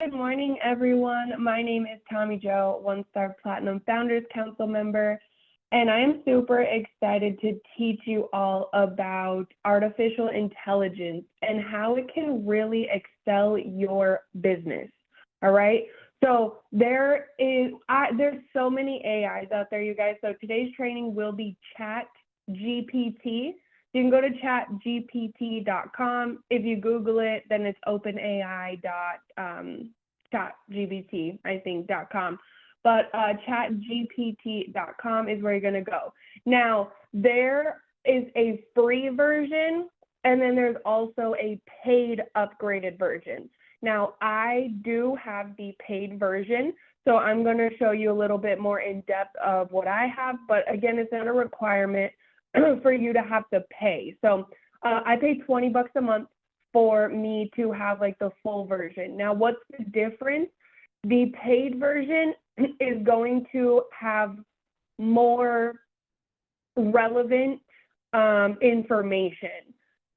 Good morning, everyone. My name is Tommy Jo, One-Star Platinum Founders Council member, and I am super excited to teach you all about artificial intelligence and how it can really excel your business. All right. So there's so many AIs out there, you guys. So today's training will be ChatGPT. You can go to chatgpt.com. If you Google it, then it's openai.chatgpt, I think, .com. But chatgpt.com is where you're going to go. Now, there is a free version, and then there's also a paid upgraded version. Now, I do have the paid version, so I'm going to show you a little bit more in depth of what I have. But again, it's not a requirement for you to have to pay. So I pay $20 a month for me to have like the full version. Now, what's the difference? The paid version is going to have more relevant information.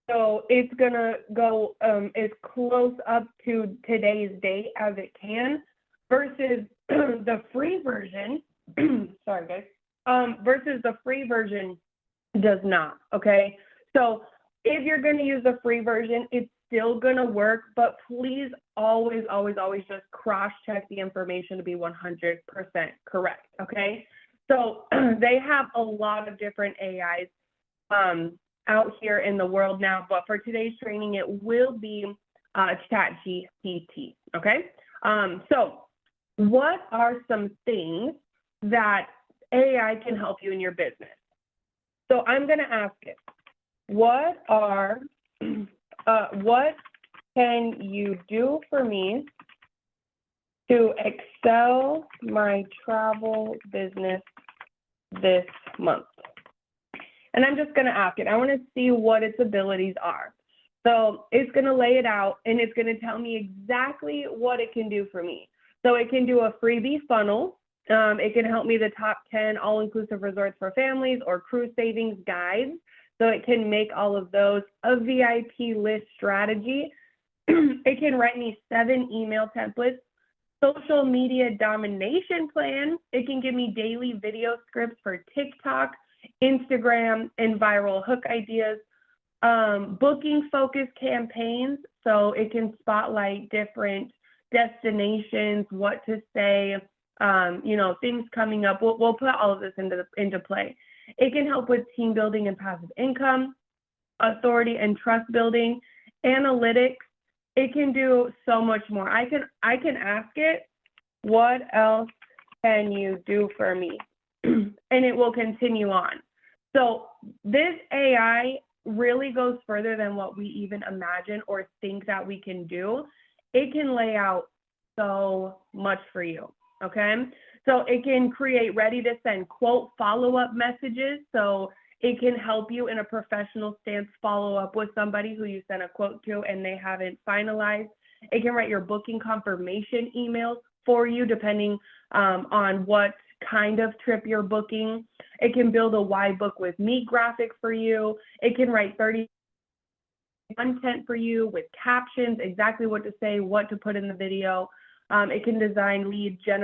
So it's gonna go as close up to today's date as it can versus the free version, sorry guys, versus the free version does not, okay? So if you're going to use the free version, it's still going to work, but please always just cross-check the information to be 100% correct, okay? So they have a lot of different AIs out here in the world now, but for today's training, it will be ChatGPT, okay? So what are some things that AI can help you in your business? So I'm going to ask it, what can you do for me to excel my travel business this month? And I'm just going to ask it. I want to see what its abilities are. So it's going to lay it out, and it's going to tell me exactly what it can do for me. So it can do a freebie funnel. It can help me the top 10 all-inclusive resorts for families or cruise savings guides. So it can make all of those a VIP list strategy. It can write me 7 email templates, social media domination plan. It can give me daily video scripts for TikTok, Instagram, and viral hook ideas. Booking focused campaigns. So it can spotlight different destinations, what to say, things coming up. We'll put all of this into play. It can help with team building and passive income, authority and trust building, analytics. It can do so much more. I can ask it, what else can you do for me? And it will continue on. So this AI really goes further than what we even imagine or think that we can do. It can lay out so much for you. Okay, so it can create ready to send quote follow-up messages. So it can help you in a professional stance follow up with somebody who you sent a quote to and they haven't finalized. It can write your booking confirmation emails for you depending on what kind of trip you're booking. It can build a why book with me graphic for you. It can write 30 content for you with captions, exactly what to say, what to put in the video. It can design lead gen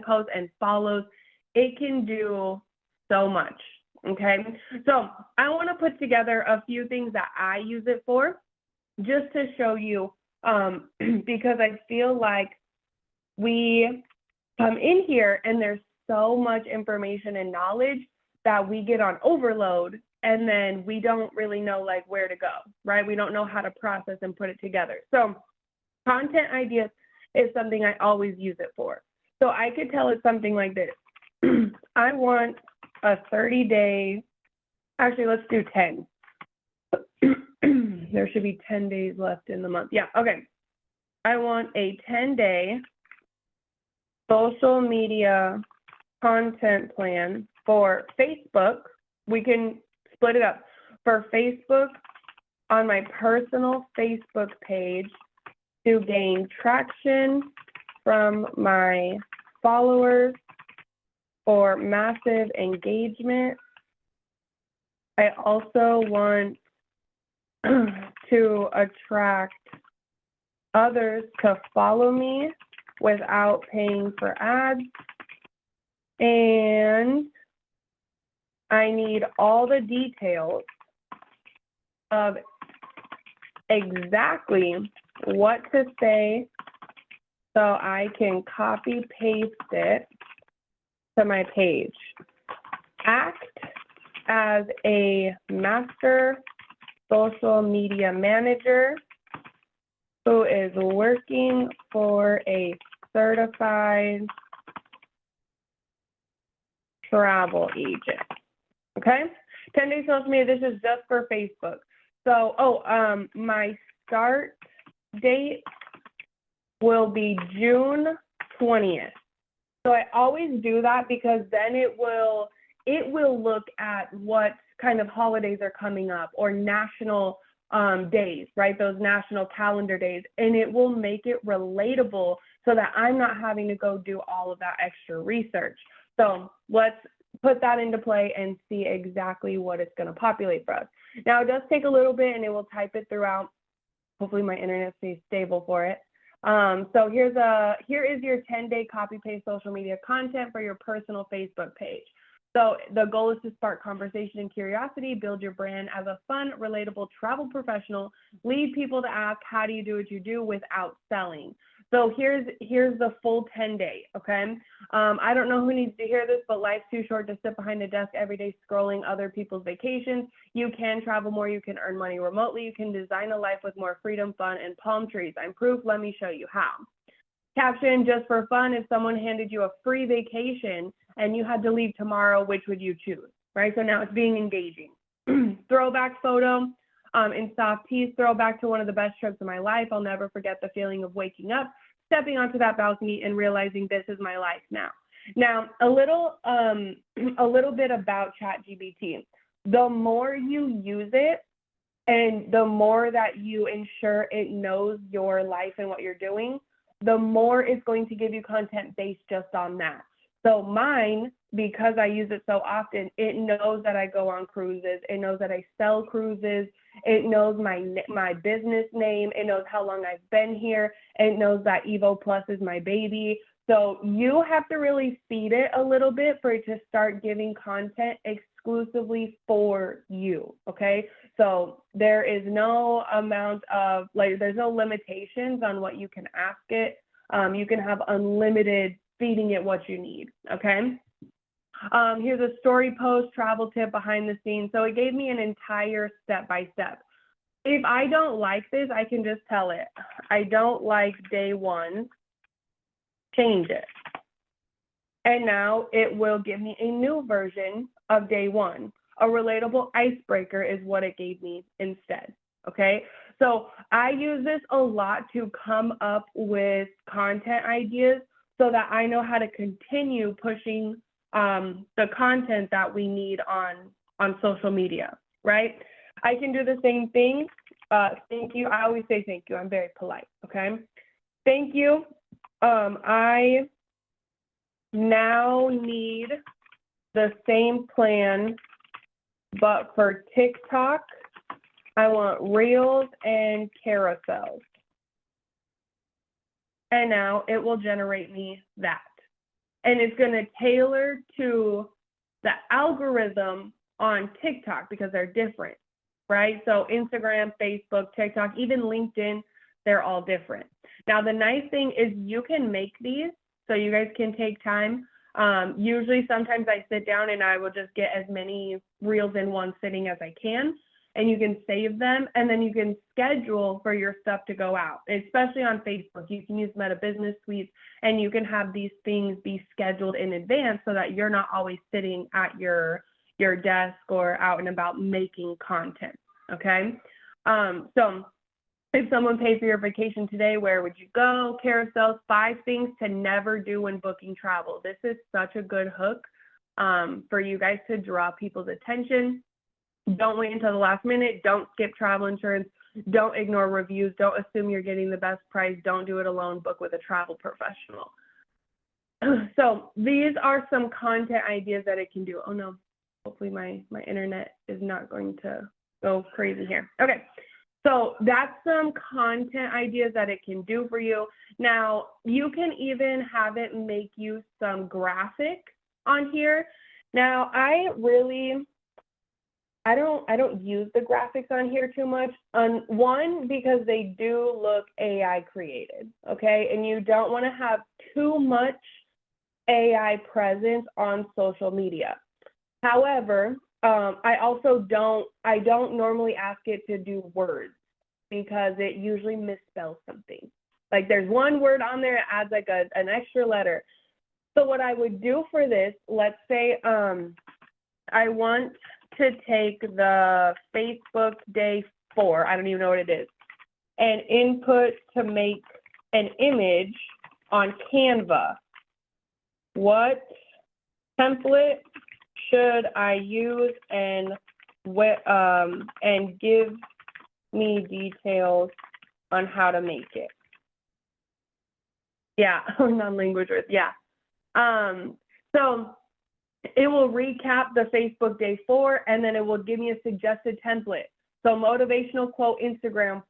posts and follows. It can do so much, okay? So I want to put together a few things that I use it for just to show you because I feel like we come in here and there's so much information and knowledge that we get on overload and then we don't really know like where to go, right? We don't know how to process and put it together. So content ideas is something I always use it for. So I could tell it something like this. I want a 30-day, actually let's do 10. There should be 10 days left in the month. Yeah, okay. I want a 10-day social media content plan for Facebook. We can split it up. For Facebook, on my personal Facebook page, to gain traction from my followers for massive engagement. I also want to attract others to follow me without paying for ads. And I need all the details of exactly what to say so I can copy paste it to my page. Act as a master social media manager who is working for a certified travel agent. Okay? 10-day social media, this is just for Facebook. So, my start date will be June 20th. So I always do that because then it will look at what kind of holidays are coming up or national days, right? Those national calendar days, and it will make it relatable so that I'm not having to go do all of that extra research. So let's put that into play and see exactly what it's going to populate for us. Now, it does take a little bit, and it will type it throughout. Hopefully my internet stays stable for it. So here is your 10-day copy-paste social media content for your personal Facebook page. So the goal is to spark conversation and curiosity, build your brand as a fun, relatable travel professional, lead people to ask, how do you do what you do without selling? So here's the full 10-day, okay? I don't know who needs to hear this, but life's too short to sit behind a desk every day scrolling other people's vacations. You can travel more, you can earn money remotely, you can design a life with more freedom, fun, and palm trees. I'm proof, let me show you how. Caption, just for fun, if someone handed you a free vacation and you had to leave tomorrow, which would you choose, right? So now it's being engaging. Throwback photo, in soft teas, throwback to one of the best trips of my life. I'll never forget the feeling of waking up, stepping onto that balcony and realizing this is my life now. Now, a little bit about ChatGPT. The more you use it and the more that you ensure it knows your life and what you're doing, the more it's going to give you content based just on that. So mine, because I use it so often, it knows that I go on cruises. It knows that I sell cruises. It knows my business name. It knows how long I've been here. It knows that Evo Plus is my baby. So you have to really feed it a little bit for it to start giving content exclusively for you, okay? So there is no amount of, there's no limitations on what you can ask it. You can have unlimited feeding it what you need, okay? Here's a story post, travel tip, behind the scenes. So it gave me an entire step-by-step. If I don't like this, I can just tell it, I don't like day one, change it. And now it will give me a new version of day one. A relatable icebreaker is what it gave me instead, okay? So I use this a lot to come up with content ideas so that I know how to continue pushing the content that we need on social media, right? I can do the same thing. Thank you. I always say thank you. I'm very polite, okay? Thank you. I now need the same plan, but for TikTok, I want reels and carousels. And now it will generate me that. And it's going to tailor to the algorithm on TikTok because they're different, right? So Instagram, Facebook, TikTok, even LinkedIn, they're all different. Now, the nice thing is you can make these so you guys can take time. Usually, sometimes I sit down and I will just get as many reels in one sitting as I can. And you can save them, and then you can schedule for your stuff to go out, especially on Facebook. You can use Meta Business Suites, and you can have these things be scheduled in advance so that you're not always sitting at your desk or out and about making content, okay? So if someone pays for your vacation today, where would you go? Carousels, 5 things to never do when booking travel. This is such a good hook for you guys to draw people's attention. Don't wait until the last minute. Don't skip travel insurance. Don't ignore reviews. Don't assume you're getting the best price. Don't do it alone. Book with a travel professional. So these are some content ideas that it can do. Oh no, hopefully my internet is not going to go crazy here. Okay, So that's some content ideas that it can do for you. Now, you can even have it make you some graphic on here. Now, I don't use the graphics on here too much. One, because they do look AI created, okay? And you don't want to have too much AI presence on social media. However, I don't normally ask it to do words because it usually misspells something. Like there's one word on there, it adds like an extra letter. So what I would do for this, let's say I want to take the Facebook day 4, I don't even know what it is, and input to make an image on Canva. What template should I use and give me details on how to make it? Yeah, non-language words, yeah. So it will recap the Facebook day 4, and then it will give me a suggested template. So motivational quote Instagram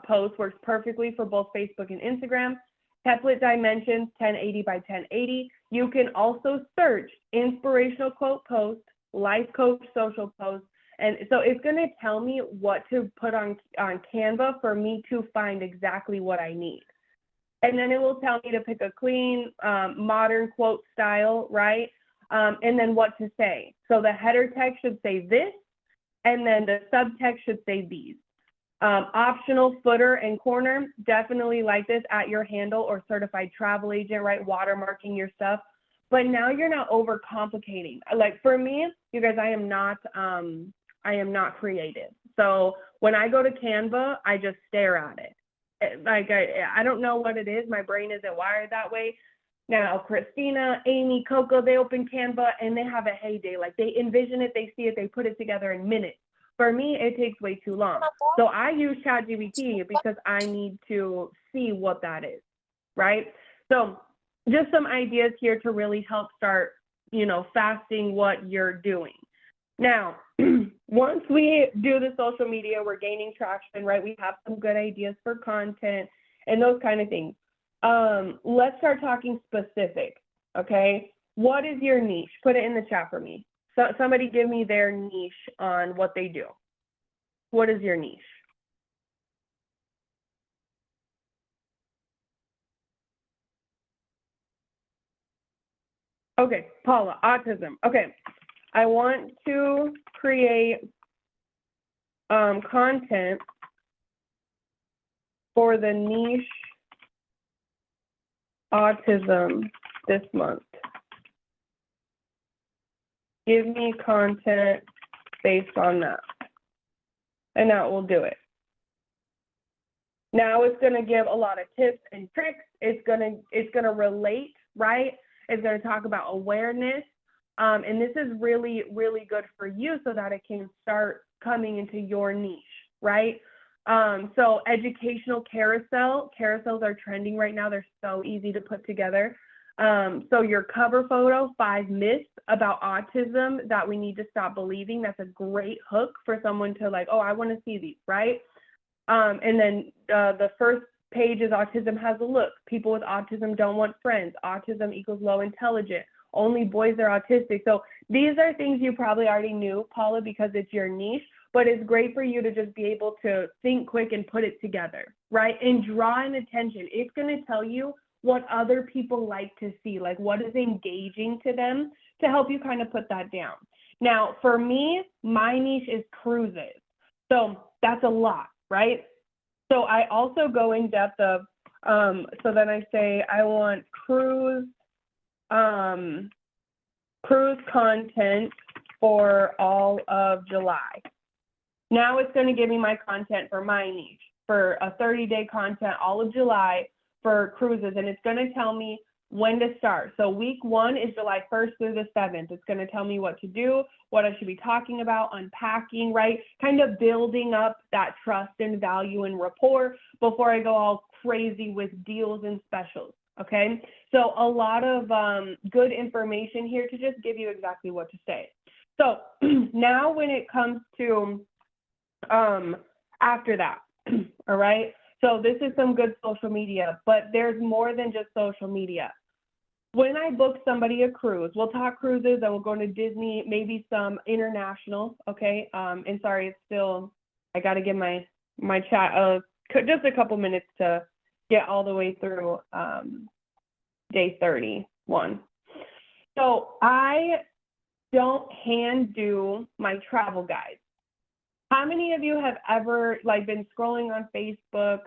post works perfectly for both Facebook and Instagram. Template dimensions, 1080 by 1080. You can also search inspirational quote post, life coach social post. And so it's going to tell me what to put on Canva for me to find exactly what I need. And then it will tell me to pick a clean, modern quote style, right? And then what to say. So the header text should say this, and then the subtext should say these. Optional footer and corner, definitely like this at your handle or certified travel agent, right? Watermarking your stuff. But now you're not overcomplicating. Like for me, you guys, I am not creative. So when I go to Canva, I just stare at it. Like I don't know what it is. My brain isn't wired that way. Now, Christina, Amy, Coco, they open Canva and they have a heyday. Like they envision it, they see it, they put it together in minutes. For me, it takes way too long. So I use ChatGPT because I need to see what that is, right? So just some ideas here to really help start, fasting what you're doing. Now, once we do the social media, we're gaining traction, right? We have some good ideas for content and those kind of things. Let's start talking specific, okay? What is your niche? Put it in the chat for me. So somebody give me their niche on what they do. What is your niche? Okay, Paula, autism. Okay, I want to create content for the niche autism this month. Give me content based on that. And that will do it. Now it's going to give a lot of tips and tricks. It's going to relate, right? It's going to talk about awareness. And this is really, really good for you so that it can start coming into your niche, right? So educational carousels are trending right now. They're so easy to put together. So your cover photo, 5 myths about autism that we need to stop believing. That's a great hook for someone to like, oh, I want to see these, right? And then the first page is autism has a look. People with autism don't want friends. Autism equals low intelligence. Only boys are autistic. So these are things you probably already knew, Paula, because it's your niche, but it's great for you to just be able to think quick and put it together, right? And draw in attention. It's going to tell you what other people like to see, like what is engaging to them to help you kind of put that down. Now, for me, my niche is cruises. So that's a lot, right? So I also go in depth of, so then I say I want cruise content for all of July. Now it's going to give me my content for my niche for a 30-day content all of July for cruises, and it's going to tell me when to start. So week 1 is July 1st through the 7th. It's going to tell me what to do, what I should be talking about, unpacking, right? Kind of building up that trust and value and rapport before I go all crazy with deals and specials, okay? So a lot of good information here to just give you exactly what to say. So now when it comes to after that, All right. So this is some good social media, but there's more than just social media. When I book somebody a cruise, we'll talk cruises and we'll go to Disney, maybe some international. Okay. And sorry, it's still, I got to give my chat just a couple minutes to get all the way through day 31. So I don't hand do my travel guides. How many of you have ever been scrolling on Facebook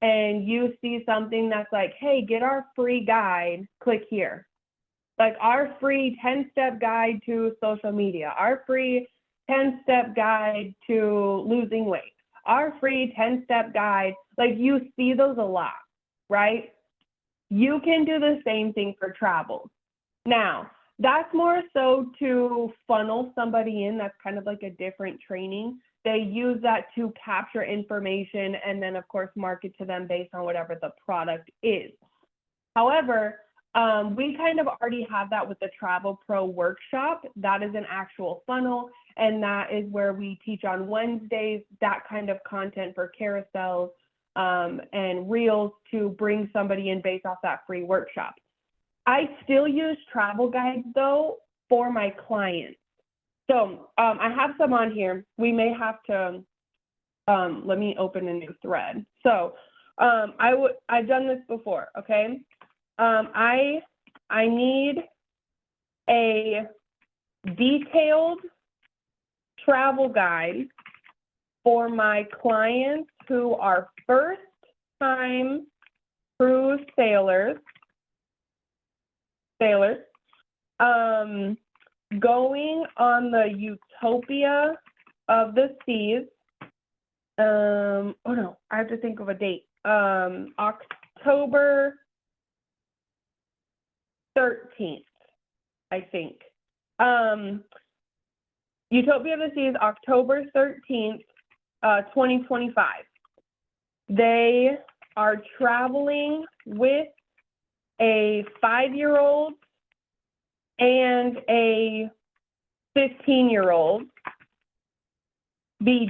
and you see something that's like, hey, get our free guide, click here. Like our free 10-step guide to social media, our free 10-step guide to losing weight, our free 10-step guide, you see those a lot, right? You can do the same thing for travel. Now, that's more so to funnel somebody in. That's kind of like a different training. They use that to capture information and then, of course, market to them based on whatever the product is. However, we kind of already have that with the Travel Pro workshop. That is an actual funnel, and that is where we teach on Wednesdays that kind of content for carousels and reels to bring somebody in based off that free workshop. I still use travel guides, though, for my clients. So I have some on here. We may have to, let me open a new thread. So I've done this before, okay? I need a detailed travel guide for my clients who are first-time cruise sailors, going on the Utopia of the Seas. Oh no, I have to think of a date. October 13th, I think. Utopia of the Seas, October 13th, 2025. They are traveling with a 5-year-old and a 15-year-old. Be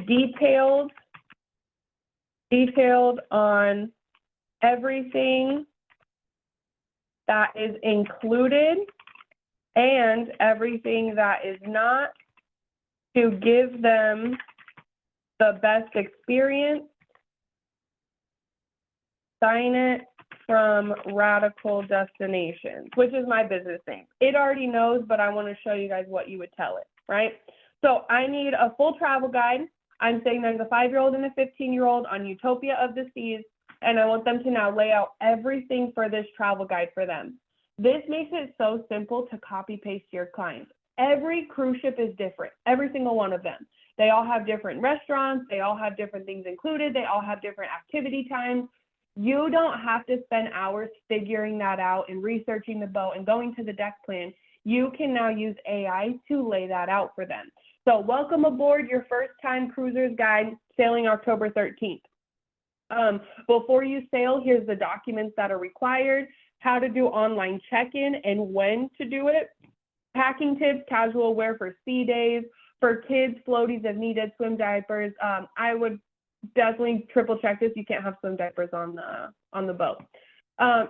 detailed on everything that is included and everything that is not, to give them the best experience. Sign it from Radical Destinations, which is my business name. It already knows, but I want to show you guys what you would tell it, right? So I need a full travel guide. I'm saying there's a 5-year-old and a 15-year-old on Utopia of the Seas, and I want them to now lay out everything for this travel guide for them. This makes it so simple to copy paste to your clients. Every cruise ship is different, every single one of them. They all have different restaurants, they all have different things included, they all have different activity times. You don't have to spend hours figuring that out and researching the boat and going to the deck plan. You can now use AI to lay that out for them. So welcome aboard your first time cruiser's guide, sailing October 13th. Before you sail, here's the documents that are required, how to do online check-in and when to do it, packing tips, casual wear for sea days, for kids, floaties if needed, swim diapers. I would definitely triple check this. You can't have swim diapers on the boat.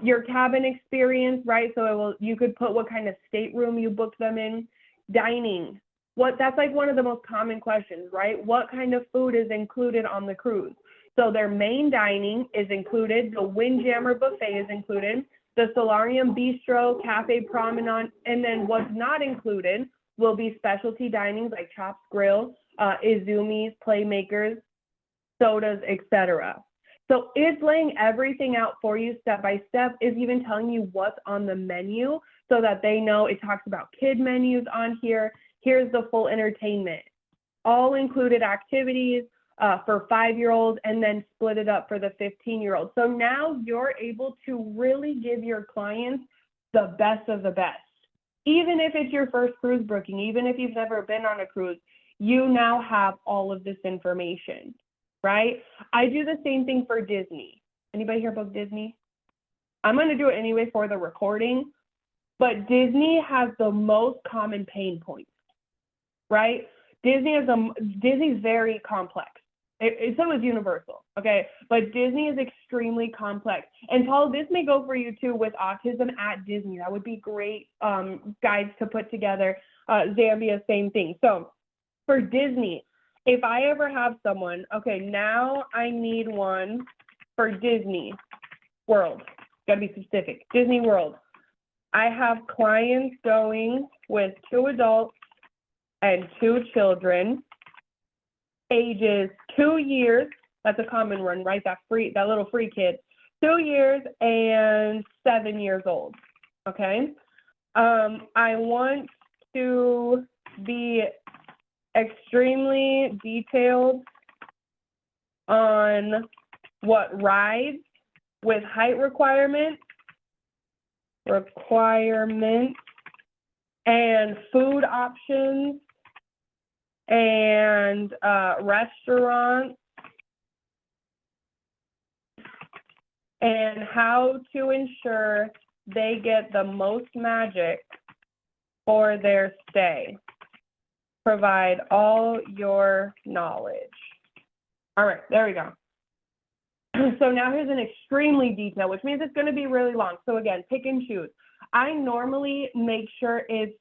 Your cabin experience, right? So you could put what kind of stateroom you booked them in. Dining. That's like one of the most common questions, right? What kind of food is included on the cruise? So their main dining is included. The Windjammer buffet is included. The Solarium Bistro, Cafe Promenade, and then what's not included will be specialty dinings like Chops Grill, Izumi's, Playmakers, sodas, etc. So it's laying everything out for you step by step, is even telling you what's on the menu so that they know. It talks about kid menus on here. Here's the full entertainment, all included activities for 5-year-olds, and then split it up for the 15-year-olds. So now you're able to really give your clients the best of the best. Even if it's your first cruise booking, even if you've never been on a cruise, you now have all of this information, right? I do the same thing for Disney. Anybody here book Disney? I'm going to do it anyway for the recording, but Disney has the most common pain points, right? Disney's very complex. So is Universal, okay? But Disney is extremely complex. And Paul, this may go for you too with autism at Disney. That would be great guides to put together. Zambia, same thing. So for Disney, if I ever have someone, okay, now I need one for Disney World. Got to be specific. Disney World. I have clients going with 2 adults and 2 children, ages 2 years. That's a common one, right? That little free kid. 2 years and 7 years old. Okay. I want to be extremely detailed on what rides with height requirements and food options and restaurants and how to ensure they get the most magic for their stay. Provide all your knowledge. All right, there we go. So now here's an extremely detailed, which means it's going to be really long. So again, pick and choose. I normally make sure it's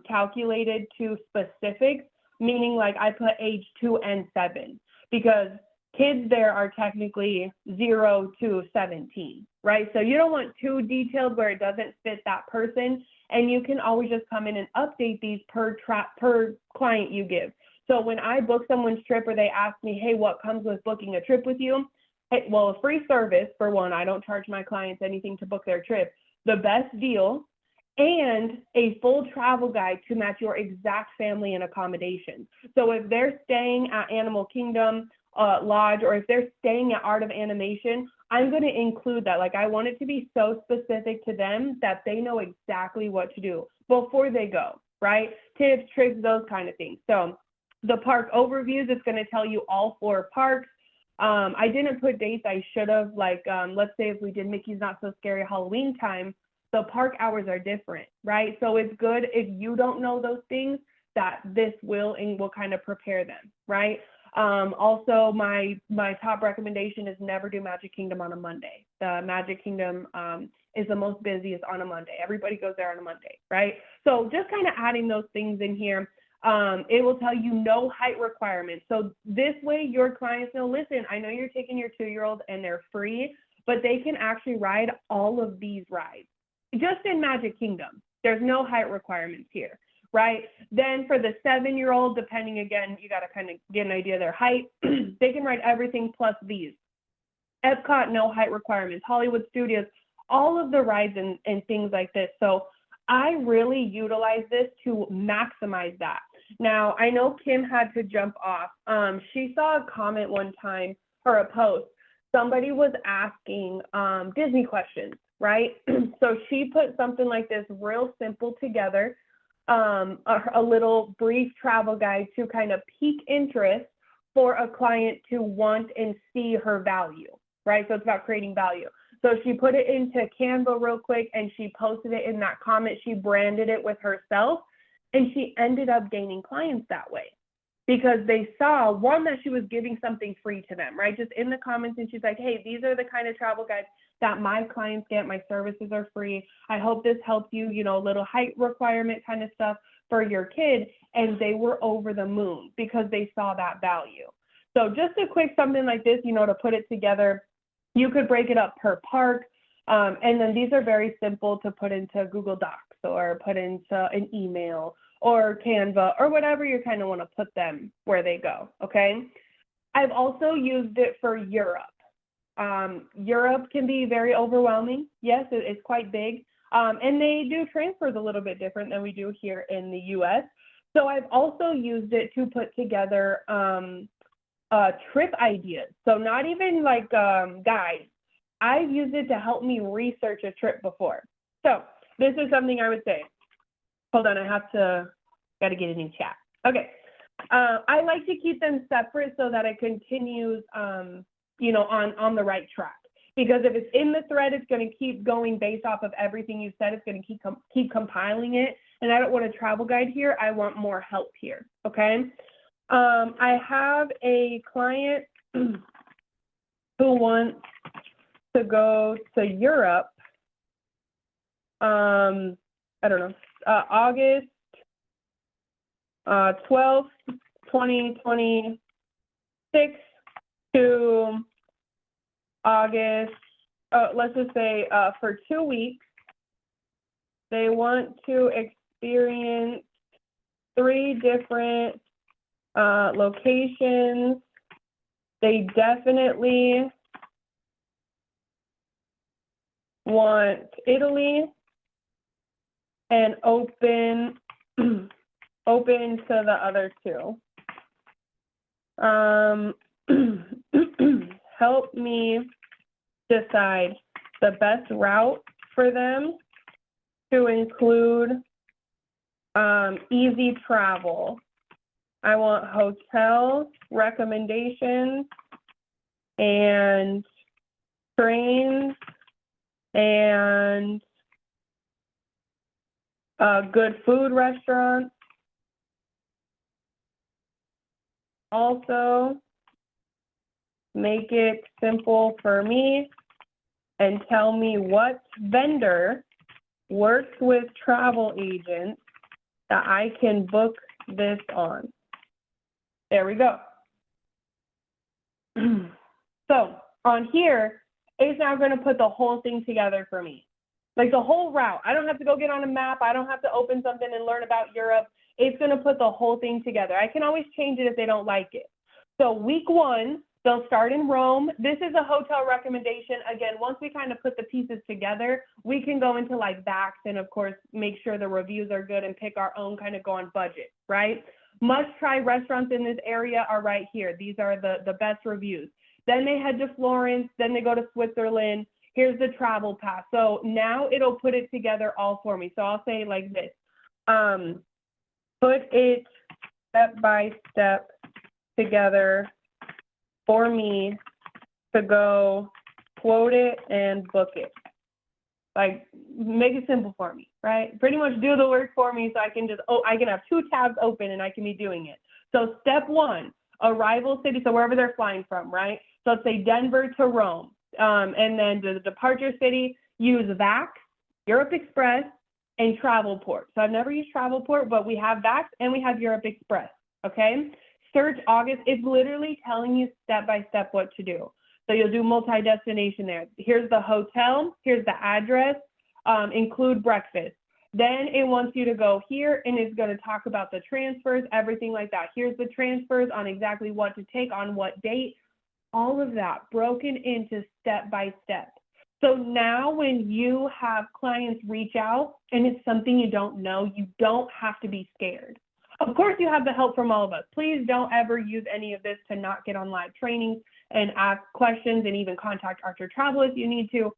calculated to specifics, meaning like I put age 2 and 7, because kids there are technically 0 to 17, right? So you don't want too detailed where it doesn't fit that person, and you can always just come in and update these per client you give. So when I book someone's trip or they ask me, hey, what comes with booking a trip with you? Hey, well, a free service, for one. I don't charge my clients anything to book their trip. The best deal, and a full travel guide to match your exact family and accommodation. So if they're staying at Animal Kingdom Lodge, or if they're staying at Art of Animation, I'm going to include that. Like, I want it to be so specific to them that they know exactly what to do before they go, right? Tips, tricks, those kind of things. So the park overviews, it's going to tell you all 4 parks. I didn't put dates. I should have. Like, let's say if we did Mickey's Not So Scary Halloween time, the park hours are different, right? So it's good if you don't know those things, that this will kind of prepare them, right? Also, my top recommendation is never do Magic Kingdom on a Monday. The Magic Kingdom is the most busiest on a Monday. Everybody goes there on a Monday, right? So just kind of adding those things in here. It will tell you no height requirements. So this way your clients know, listen, I know you're taking your 2-year-old and they're free, but they can actually ride all of these rides. Just in Magic Kingdom, there's no height requirements here, right? Then for the 7-year-old, depending, again, you got to kind of get an idea of their height, they can ride everything plus these. Epcot, no height requirements. Hollywood Studios, all of the rides and things like this. So I really utilize this to maximize that. Now, I know Kim had to jump off. She saw a comment one time, or a post. Somebody was asking Disney questions, right? So she put something like this real simple together, a little brief travel guide to kind of pique interest for a client to want and see her value, right? So it's about creating value. So she put it into Canva real quick and she posted it in that comment. She branded it with herself, and she ended up gaining clients that way because they saw, one, that she was giving something free to them, right? Just in the comments, and she's like, hey, these are the kind of travel guides that my clients get. My services are free. I hope this helps you, little height requirement kind of stuff for your kid. And they were over the moon because they saw that value. So just a quick something like this, to put it together. You could break it up per park, and then these are very simple to put into Google Docs or put into an email or Canva or whatever you kind of want to put them where they go, okay? I've also used it for Europe. Europe can be very overwhelming. Yes, it's quite big, and they do transfers a little bit different than we do here in the U.S. So I've also used it to put together trip ideas. So not even like guides. I've used it to help me research a trip before. So this is something I would say. Hold on, got to get a new chat. Okay. I like to keep them separate so that it continues, on the right track. Because if it's in the thread, it's going to keep going based off of everything you said. It's going to keep compiling it. And I don't want a travel guide here. I want more help here. Okay. I have a client who wants to go to Europe, I don't know, August 12th, 2026 to August, let's just say for 2 weeks, they want to experience 3 different locations. They definitely want Italy and open open to the other 2. Help me decide the best route for them to include easy travel. I want hotel recommendations and trains and good food restaurants. Also, make it simple for me and tell me what vendor works with travel agents that I can book this on. There we go. So on here, it's now going to put the whole thing together for me. Like the whole route. I don't have to go get on a map. I don't have to open something and learn about Europe. It's going to put the whole thing together. I can always change it if they don't like it. So week 1, they'll start in Rome. This is a hotel recommendation. Again, once we kind of put the pieces together, we can go into like backs and of course, make sure the reviews are good and pick our own, kind of go on budget, right? Must try restaurants in this area are right here. These are the best reviews. Then they head to Florence, then they go to Switzerland. Here's the travel pass. So now it'll put it together all for me. So I'll say like this, put it step by step together for me to go quote it and book it. Like make it simple for me, right? Pretty much do the work for me so I can just, I can have 2 tabs open and I can be doing it. So step 1, arrival city, so wherever they're flying from, right? So let's say Denver to Rome. And then the departure city, use VAX, Europe Express, and Travelport. So I've never used Travelport, but we have VAX and we have Europe Express, okay? Search August. It's literally telling you step by step what to do. So you'll do multi-destination there. Here's the hotel, here's the address, include breakfast. Then it wants you to go here and it's going to talk about the transfers, everything like that. Here's the transfers on exactly what to take on what date. All of that broken into step by step. So now when you have clients reach out and it's something you don't know, you don't have to be scared. Of course, you have the help from all of us. Please don't ever use any of this to not get on live trainings and ask questions and even contact Archer Travel if you need to.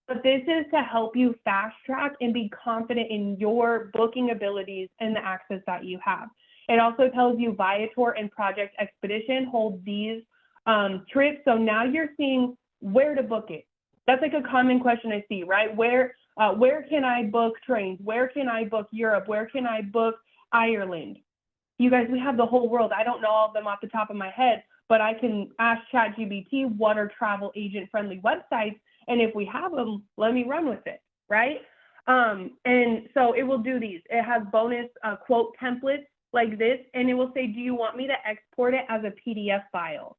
But this is to help you fast track and be confident in your booking abilities and the access that you have. It also tells you Viator and Project Expedition hold these trips. So now you're seeing where to book it. That's like a common question I see, right? Where can I book trains? Where can I book Europe? Where can I book Ireland? You guys, we have the whole world. I don't know all of them off the top of my head, but I can ask ChatGPT what are travel agent friendly websites. And if we have them, let me run with it, right? And so it will do these. It has bonus quote templates like this, and it will say, do you want me to export it as a PDF file?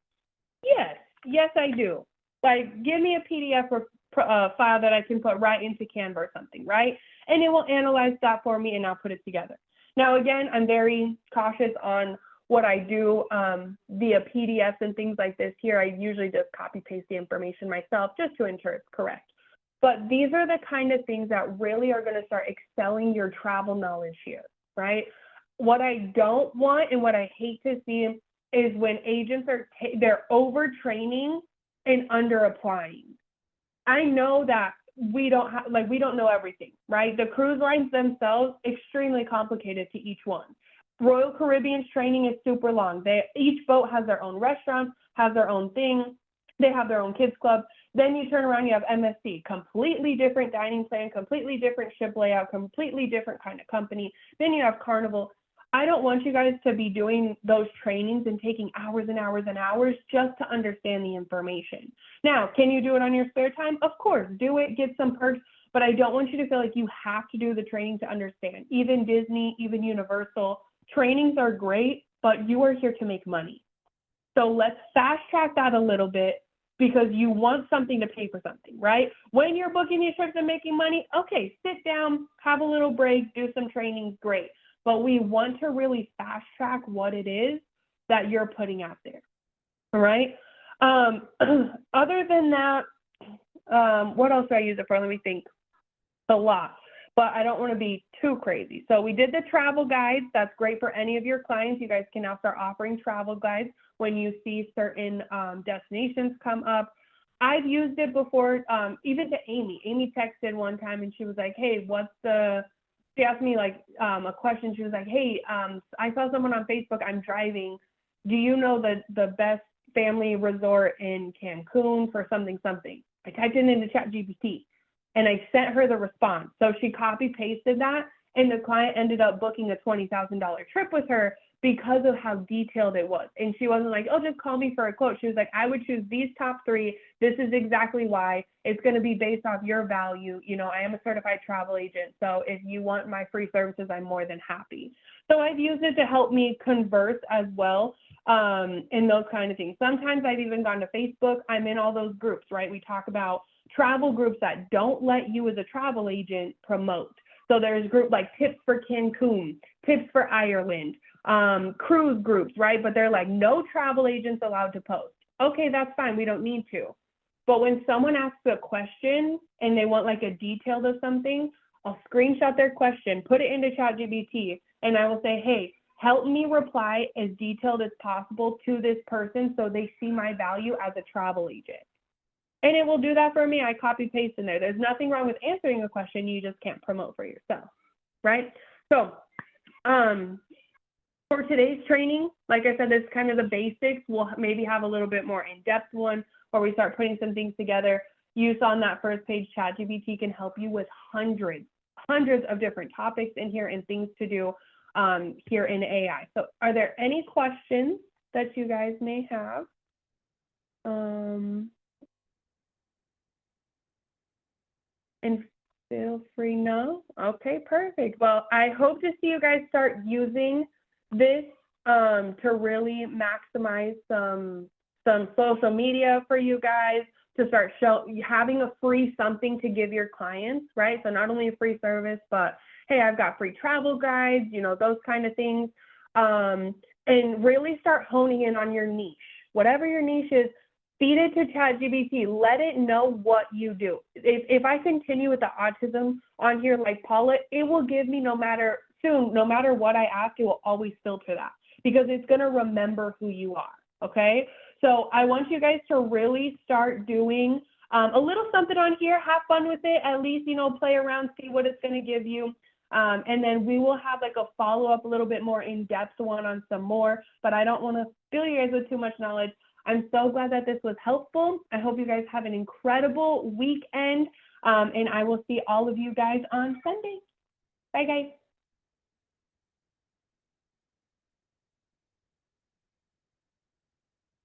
Yes, I do. Like, give me a PDF or file that I can put right into Canva or something, right? And it will analyze that for me and I'll put it together. Now, again, I'm very cautious on what I do via PDFs and things like this here. I usually just copy paste the information myself just to ensure it's correct. But these are the kind of things that really are going to start excelling your travel knowledge here, right? What I don't want and what I hate to see is when agents are they're overtraining and under applying. I know that we don't know everything, right? The cruise lines themselves, extremely complicated to each one. Royal Caribbean's training is super long. Each boat has their own restaurant, has their own thing. They have their own kids club. Then you turn around, you have MSC, completely different dining plan, completely different ship layout, completely different kind of company. Then you have Carnival. I don't want you guys to be doing those trainings and taking hours and hours and hours just to understand the information. Now, can you do it on your spare time? Of course, do it, get some perks, but I don't want you to feel like you have to do the training to understand. Even Disney, even Universal, trainings are great, but you are here to make money. So let's fast track that a little bit because you want something to pay for something, right? When you're booking these trips and making money, okay, sit down, have a little break, do some trainings, great. But we want to really fast track what it is that you're putting out there, all right? Other than that, what else do I use it for? Let me think. A lot, but I don't want to be too crazy. So we did the travel guides. That's great for any of your clients. You guys can now start offering travel guides when you see certain destinations come up. I've used it before, even to Amy. Amy texted one time and she was like, hey, she asked me like a question. She was like, hey, I saw someone on Facebook, I'm driving. Do you know the best family resort in Cancun for something? I typed it into ChatGPT and I sent her the response. So she copy pasted that and the client ended up booking a $20,000 trip with her because of how detailed it was. And she wasn't like, oh, just call me for a quote. She was like, I would choose these top 3. This is exactly why. It's going to be based off your value. You know, I am a certified travel agent. So if you want my free services, I'm more than happy. So I've used it to help me converse as well in those kind of things. Sometimes I've even gone to Facebook. I'm in all those groups, right? We talk about travel groups that don't let you as a travel agent promote. So there's group like tips for Cancun, tips for Ireland, cruise groups, right? But they're like, no travel agents allowed to post. Okay, that's fine. We don't need to. But when someone asks a question and they want like a detail of something, I'll screenshot their question, put it into ChatGPT, and I will say, hey, help me reply as detailed as possible to this person so they see my value as a travel agent. And it will do that for me. I copy paste in there. There's nothing wrong with answering a question. You just can't promote for yourself, right? So for today's training, like I said, it's kind of the basics. We'll maybe have a little bit more in-depth one where we start putting some things together. You saw on that first page, ChatGPT can help you with hundreds of different topics in here and things to do here in AI. So are there any questions that you guys may have? And feel free now. Okay, perfect. Well, I hope to see you guys start using this to really maximize some social media for you guys, to start having a free something to give your clients, right? So not only a free service, but hey, I've got free travel guides, you know, those kind of things. And really start honing in on your niche. Whatever your niche is, feed it to ChatGPT. Let it know what you do. If I continue with the autism on here like Paula, it will give me no matter what I ask, it will always filter that because it's going to remember who you are, okay? So I want you guys to really start doing a little something on here. Have fun with it. At least, you know, play around, see what it's going to give you. And then we will have like a follow-up, a little bit more in-depth one on some more, but I don't want to fill you guys with too much knowledge. I'm so glad that this was helpful. I hope you guys have an incredible weekend, and I will see all of you guys on Sunday. Bye, guys.